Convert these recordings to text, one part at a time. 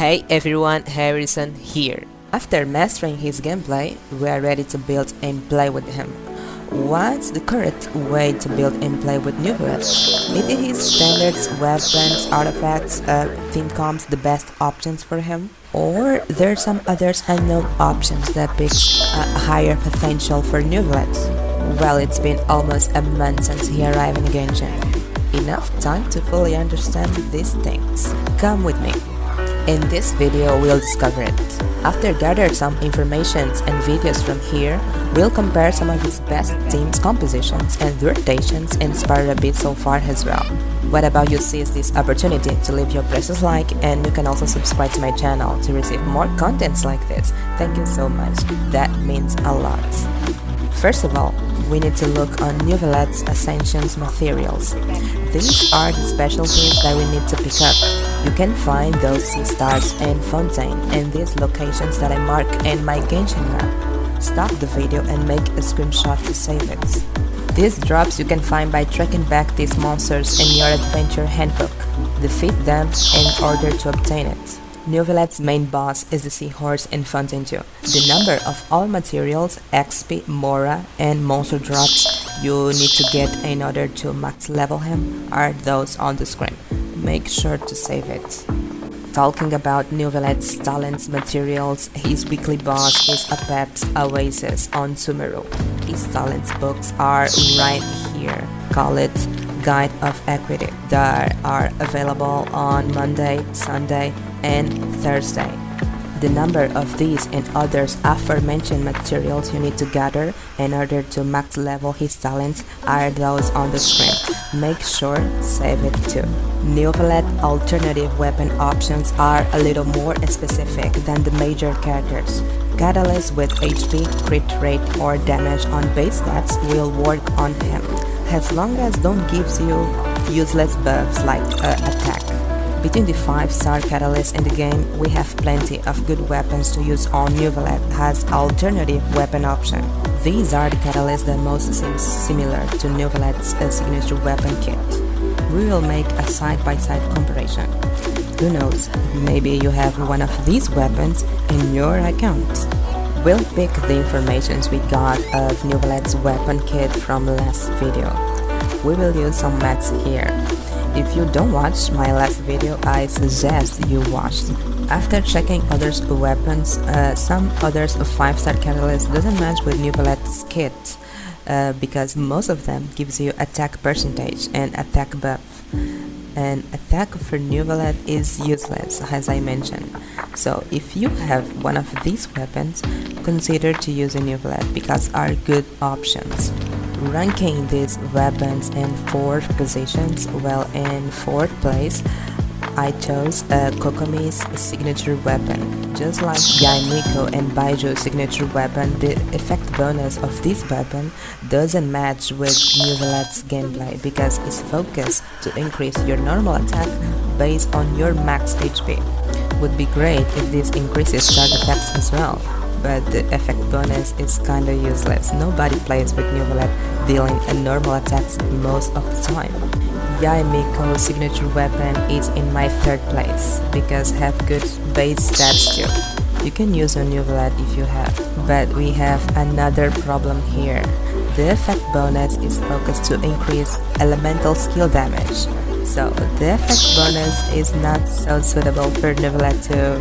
Hey everyone, Harrison here. After mastering his gameplay, we are ready to build and play with him. What's the correct way to build and play with Neuvillette? Is his standards, weapons, artifacts, theme comps the best options for him? Or there are some others unknown options that picks a higher potential for Neuvillette? Well, it's been almost a month since he arrived in Genshin. Enough time to fully understand these things. Come with me. In this video, we'll discover it. After gathering some informations and videos from here, we'll compare some of his best teams compositions and rotations in Spyral a bit so far as well. What about you seize this opportunity to leave your precious like, and you can also subscribe to my channel to receive more contents like this. Thank you so much, that means a lot. First of all, we need to look on Neuvillette's Ascension's materials. These are the specialties that we need to pick up. You can find those sea stars and fontaine in these locations that I mark in my genshin map. Stop the video and make a screenshot to save it. These drops you can find by tracking back these monsters in your adventure handbook. Defeat them in order to obtain it. Neuvillette's main boss is the seahorse in Fontaine 2. The number of all materials, XP, Mora, and monster drops you need to get in order to max level him are those on the screen. Make sure to save it. Talking about Neuvillette's talents materials, his weekly boss is Apep's Oasis on Sumeru. His talents books are right here. Call it Guide of Equity. They are available on Monday, Sunday, and Thursday. The number of these and others aforementioned materials you need to gather in order to max level his talents are those on the screen. Make sure to save it too. Neuvillette alternative weapon options are a little more specific than the major characters. Catalyst with HP, crit rate, or damage on base stats will work on him, as long as don't gives you useless buffs like attack. Between the 5-star catalysts in the game, we have plenty of good weapons to use on Neuvillette as alternative weapon option. These are the catalysts that most seem similar to Neuvillette's signature weapon kit. We will make a side-by-side comparison. Who knows, maybe you have one of these weapons in your account. We'll pick the informations we got of Neuvillette's weapon kit from last video. We will use some maths here. If you don't watch my last video, I suggest you watch. After checking others' weapons, some others' 5-star catalyst doesn't match with Neuvillette's kit because most of them gives you attack percentage and attack buff. And attack for Neuvillette is useless, as I mentioned. So if you have one of these weapons, consider to use a Neuvillette because are good options. Ranking these weapons in 4th positions, well, in 4th place I chose Kokomi's signature weapon. Just like Yaimiko and Baiju's signature weapon, the effect bonus of this weapon doesn't match with Neuvillette's gameplay because it's focused to increase your normal attack based on your max HP. Would be great if this increases charge attacks as well, but the effect bonus is kinda useless. Nobody plays with Neuvillette dealing a normal attacks most of the time. Yaimiko's signature weapon is in my 3rd place because have good base stats too. You can use a Neuvillette if you have, but we have another problem here. The effect bonus is focused to increase elemental skill damage, so the effect bonus is not so suitable for Neuvillette too.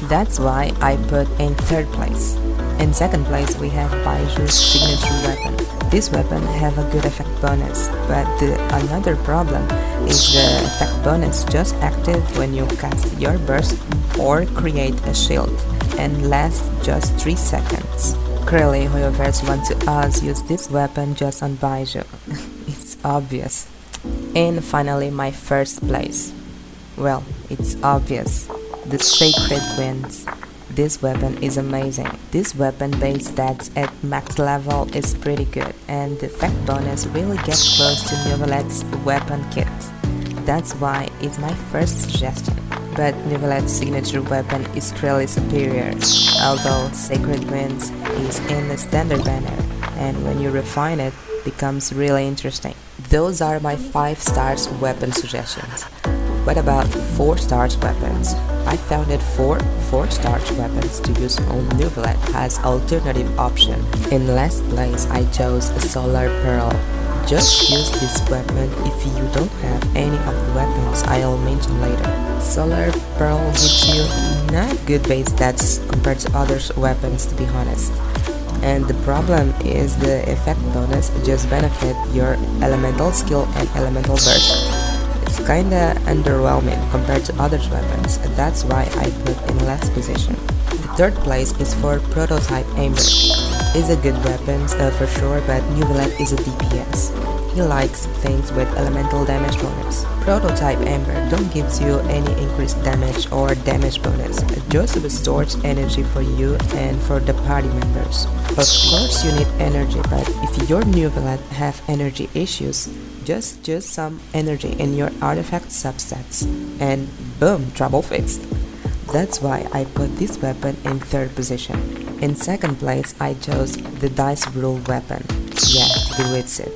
That's why I put in 3rd place. In 2nd place we have Baiju's signature weapon. This weapon have a good effect bonus, but another problem is the effect bonus just active when you cast your burst or create a shield and lasts just 3 seconds. Clearly whoever's want to use this weapon just on Baiju. It's obvious. And finally my 1st place. Well, it's obvious. The Sacred Winds. This weapon is amazing. This weapon base stats at max level is pretty good, and the effect bonus really gets close to Neuvillette's weapon kit. That's why it's my first suggestion. But Neuvillette's signature weapon is clearly superior, although Sacred Winds is in the standard banner, and when you refine it, becomes really interesting. Those are my 5 stars weapon suggestions. What about 4 stars weapons? I found that 4-star weapons to use on Neuvillette has alternative option. In last place I chose a Solar Pearl. Just use this weapon if you don't have any of the weapons I'll mention later. Solar Pearl gives you not good base stats compared to other weapons, to be honest. And the problem is the effect bonus just benefit your elemental skill and elemental burst. It's kinda underwhelming compared to other weapons, that's why I put in last position. The third place is for Prototype Amber. It's a good weapon for sure, but Neuvillette is a DPS. He likes things with elemental damage bonus. Prototype Amber don't gives you any increased damage or damage bonus, just restores energy for you and for the party members. Of course you need energy, but if your Neuvillette have energy issues, just use some energy in your artifact subsets, and boom, trouble fixed. That's why I put this weapon in third position. In second place I chose the Dice Rule weapon. Yeah, the Witsit.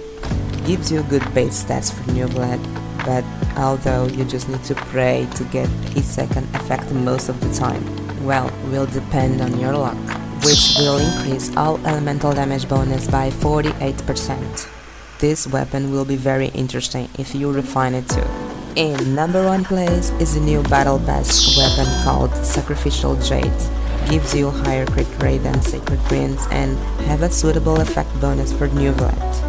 Gives you good base stats for Neuvillette, but although you just need to pray to get his second effect most of the time. Well, will depend on your luck, which will increase all elemental damage bonus by 48%. This weapon will be very interesting if you refine it too. In number 1 place is a new battle pass weapon called Sacrificial Jade. Gives you higher crit rate than Sacred Greens and have a suitable effect bonus for Neuvillette.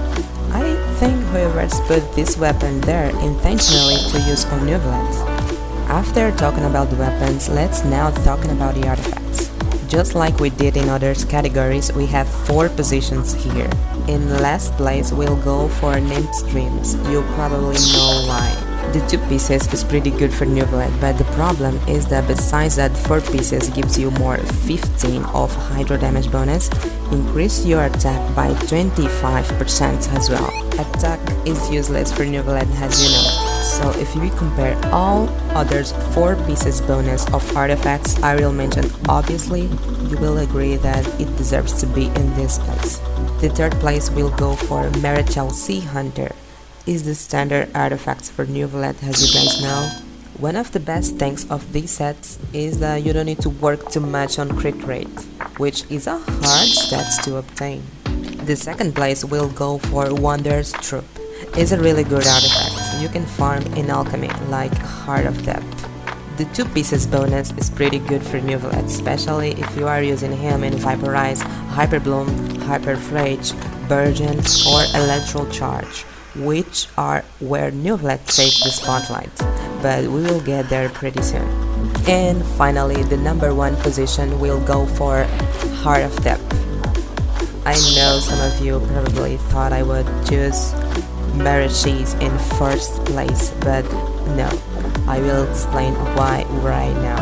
I think whoever's put this weapon there intentionally to use on Neuvillette. After talking about the weapons, let's now talking about the artifacts. Just like we did in other categories, we have 4 positions here. In last place we'll go for Nymph Dreams. You probably know why. The 2 pieces is pretty good for Neuvillette, but the problem is that besides that 4 pieces gives you more 15 of hydro damage bonus, increase your attack by 25% as well. Attack is useless for Neuvillette, as you know. So if we compare all others 4 pieces bonus of artifacts I will mention, obviously you will agree that it deserves to be in this place. The third place will go for Marichal Sea Hunter. Is the standard artifacts for Neuvillette, as you guys know. One of the best things of these sets is that you don't need to work too much on crit rate, which is a hard stat to obtain. The second place will go for Wander's Troop. It's a really good artifact. You can farm in alchemy like Heart of Depth. The 2 pieces bonus is pretty good for Neuvillette, especially if you are using him in Vaporize, Hyperbloom, Hyperfrage, Burgeon or Electral Charge, which are where Neuvillette takes the spotlight, but we will get there pretty soon. And finally, the number 1 position will go for Heart of Depth. I know some of you probably thought I would choose Marichis in first place, but no, I will explain why right now.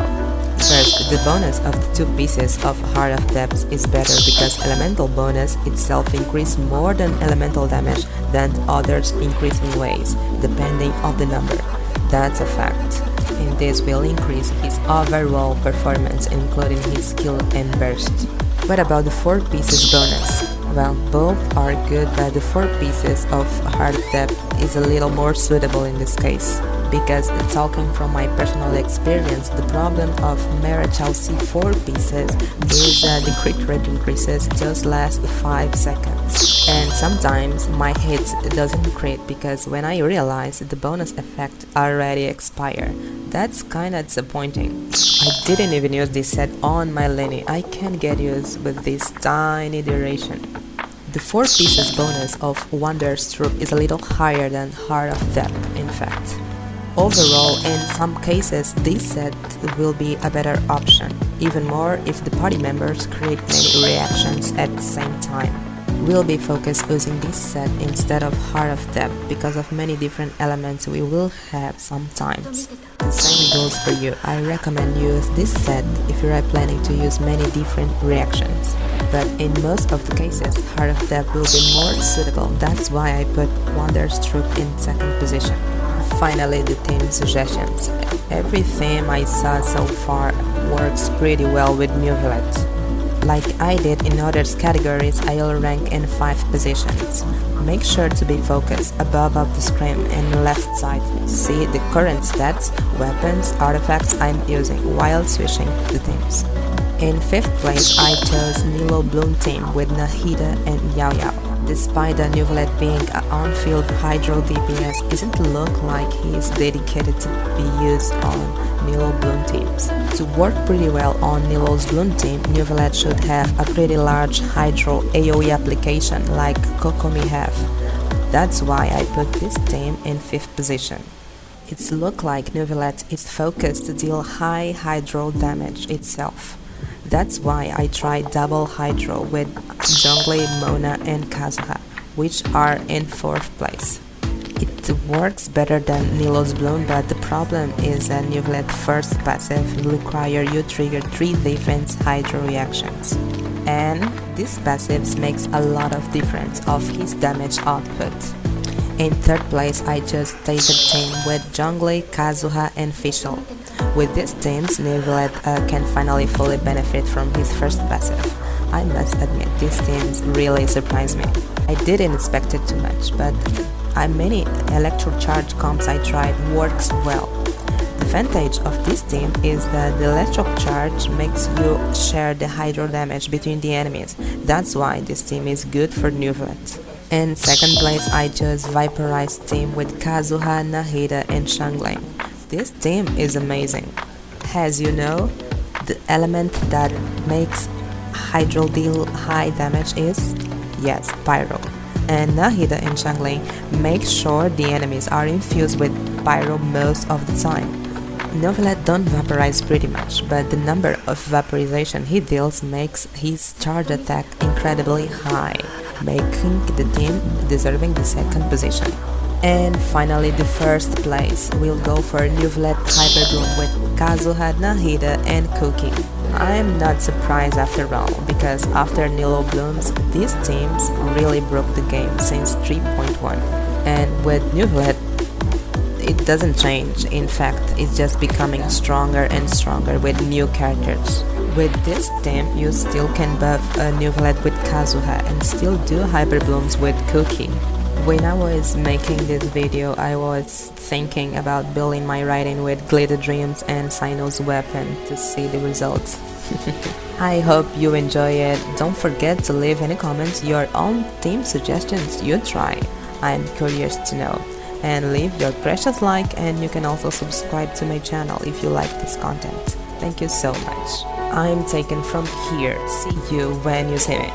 First, the bonus of the 2 pieces of Heart of Depth is better because elemental bonus itself increase more than elemental damage than others increase in ways, depending on the number. That's a fact. And this will increase his overall performance, including his skill and burst. What about the 4 pieces bonus? Well, both are good, but the 4 pieces of Heart of Depth is a little more suitable in this case. Because talking from my personal experience, the problem of Marichal C4 pieces is that the crit rate increases just last 5 seconds. And sometimes my hit doesn't crit because when I realize the bonus effect already expired. That's kinda disappointing. I didn't even use this set on my Lenny. I can't get used with this tiny duration. The 4 pieces bonus of Wander's Troop is a little higher than Heart of Depth, in fact. Overall, in some cases, this set will be a better option, even more if the party members create many reactions at the same time. We'll be focused using this set instead of Heart of Depth because of many different elements we will have sometimes. The same goes for you. I recommend you use this set if you are planning to use many different reactions. But in most of the cases, Heart of Depth will be more suitable. That's why I put Wander's Troop in second position. Finally, the theme suggestions. Every theme I saw so far works pretty well with Neuvillette. Like I did in others categories, I'll rank in 5 positions. Make sure to be focused above of the screen and left side to see the current stats, weapons, artifacts I'm using while switching the teams. In 5th place, I chose Nilo Bloom team with Nahida and Yao Yao. Despite the Neuvillette being an on-field hydro DPS, doesn't look like he is dedicated to be used on Nilo Bloom teams. To work pretty well on Nilo's Bloom team, Neuvillette should have a pretty large hydro AoE application like Kokomi have. That's why I put this team in 5th position. It's look like Neuvillette is focused to deal high hydro damage itself. That's why I tried double hydro with Zhongli, Mona and Kazuha, which are in 4th place. It works better than Nilo's Bloom, but the problem is that Neuvillette first passive will require you trigger 3 defense hydro reactions. And these passives makes a lot of difference of his damage output. In 3rd place, I chose Taser team with Zhongli, Kazuha and Fischl. With these teams, Neuvillette can finally fully benefit from his first passive. I must admit, these teams really surprised me. I didn't expect it too much, but many electro charge comps I tried works well. The advantage of this team is that the electric charge makes you share the hydro damage between the enemies. That's why this team is good for Neuvillette. In 2nd place, I chose Vaporized team with Kazuha, Nahida and Shangling. This team is amazing. As you know, the element that makes hydro deal high damage is, yes, Pyro. And Nahida and Shangling make sure the enemies are infused with Pyro most of the time. Neuvillette don't vaporize pretty much, but the number of vaporization he deals makes his charge attack incredibly high, making the team deserving the 2nd position. And finally, the 1st place will go for Neuvillette Hyper Bloom with Kazuha, Nahida and Cookie. I'm not surprised after all, because after Nilo Blooms, these teams really broke the game since 3.1. And with Neuvillette, it doesn't change. In fact, it's just becoming stronger and stronger with new characters. With this team, you still can buff a Neuvillette with Kazuha and still do Hyper Blooms with Cookie. When I was making this video, I was thinking about building my writing with Glitter Dreams and Sino's weapon to see the results. I hope you enjoy it. Don't forget to leave any comments your own team suggestions you try. I'm curious to know. And leave your precious like, and you can also subscribe to my channel if you like this content. Thank you so much. I'm taken from here. See you when you see me.